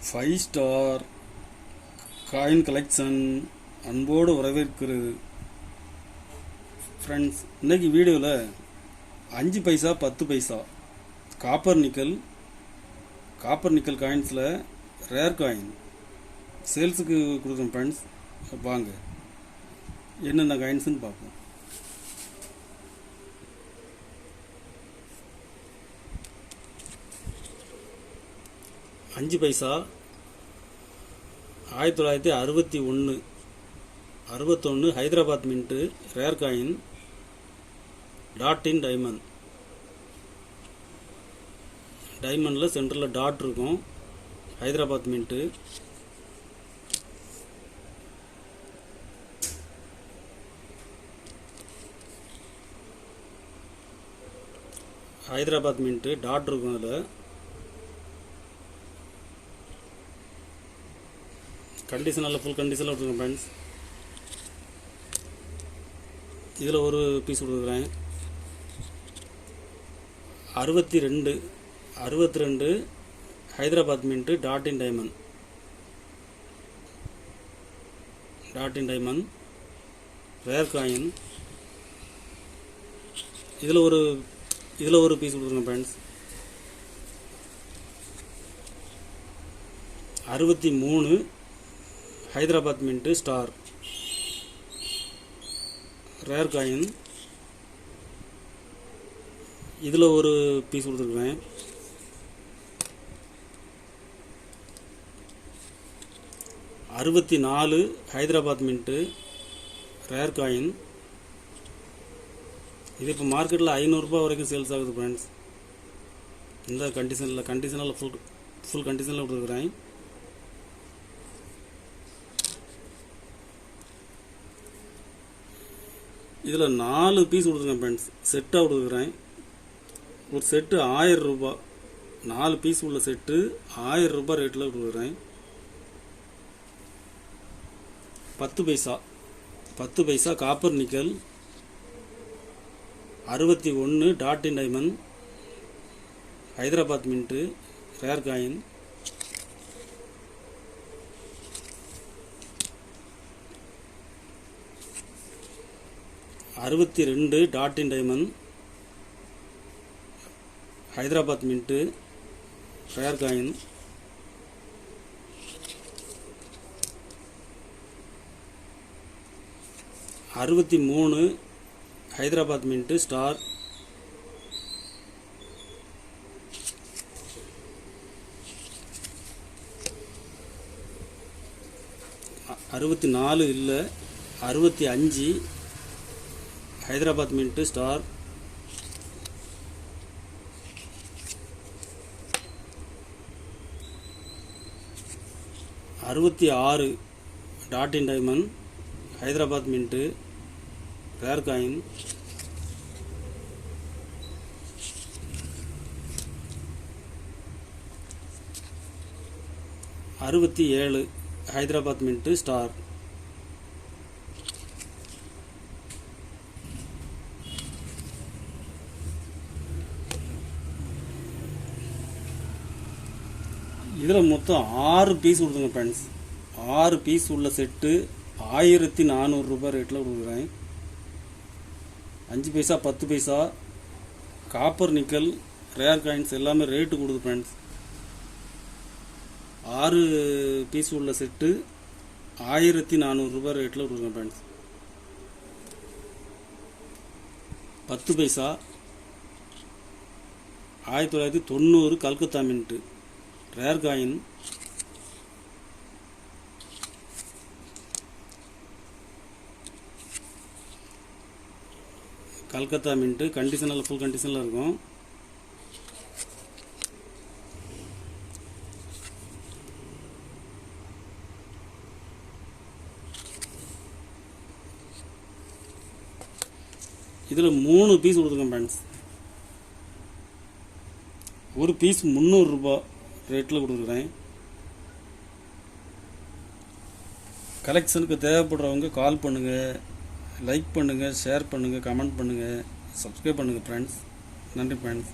5 star coin collection அன்போடு வரவேற்கிறது friends. இன்னைக்கு வீடியோவில் 5 பைசா 10 பைசா காப்பர் நிக்கல் காயின்ஸில் ரேர் காயின் சேல்ஸுக்கு கொடுக்குறோம் ஃப்ரெண்ட்ஸ். வாங்க என்னென்ன காயின்ஸ்னு பார்ப்போம். அஞ்சு paisa 1961 Hyderabad mint rare coin dot in டைமண்டில் சென்டரில் டாட் இருக்கும். ஹைதராபாத் மின்ட்டு டாட் இருக்கும். அதில் கண்டிஷனில் ஃபுல் கண்டிஷனில் விட்டுருங்க ஃப்ரெண்ட்ஸ். இதில் ஒரு பீஸ் கொடுக்குறேன். 62 Hyderabad mint dot in diamond rare coin. இதில் ஒரு பீஸ் கொடுக்குறேங்க friends. 63 Hyderabad mint star rare coin. இதில் ஒரு பீஸ் கொடுத்துருக்குறேன். 64 ஹைதராபாத் மின்ட்டு ரேர் காயின். இது இப்போ மார்க்கெட்டில் 500 ரூபாய் வரைக்கும் சேல்ஸ் ஆகுது ஃப்ரெண்ட்ஸ். இந்த கண்டிஷனில் ஃபுல் கண்டிஷனில் கொடுத்துருக்குறேன். இதில் 4 பீஸ் கொடுத்துருங்க ஃப்ரெண்ட்ஸ். செட்டாக கொடுக்குறேன். ஒரு செட்டு 1000 ரூபாய். 4 பீஸ் உள்ள செட்டு 1000 ரூபாய் ரேட்டில் கொடுக்குறேன். 10 paisa copper nickel 61 dot in diamond Hyderabad mint rare coin. $62 dot in diamond Hyderabad mint rare coin. 63 Hyderabad mint star. 64 இல்லை 65 Hyderabad mint star. 66 dot in diamond Hyderabad mint rare coin. 67 Hyderabad mint star. இதில் மொத்தம் 6 பீஸ் கொடுத்துங்க ஃப்ரெண்ட்ஸ். 6 பீஸ் உள்ள set 1400 ரூபாய் ரேட்டில் கொடுக்குறேன். 5 paisa 10 paisa copper nickel rare coins எல்லாமே rate கொடுது friends. 6 piece உள்ள செட்டு 1400 ரூபாய் ரேட்டில் கொடுக்குறேன் ஃப்ரெண்ட்ஸ். 10 பைசா 1990 Calcutta mint rare coin. Calcutta mint கண்டிஷனில் ஃபுல் கண்டிஷனில் இருக்கும். இதில் 3 பீஸ் கொடுத்துருக்கேன் ஃப்ரெண்ட்ஸ். ஒரு பீஸ் 300 ரூபாய் ரேட்டில் கொடுக்குறேன். கலெக்ஷனுக்கு தேவைப்படுறவங்க கால் பண்ணுங்கள், லைக் பண்ணுங்கள், ஷேர் பண்ணுங்கள், கமெண்ட் பண்ணுங்கள், சப்ஸ்கிரைப் பண்ணுங்கள் ஃப்ரெண்ட்ஸ். நன்றி ஃப்ரெண்ட்ஸ்.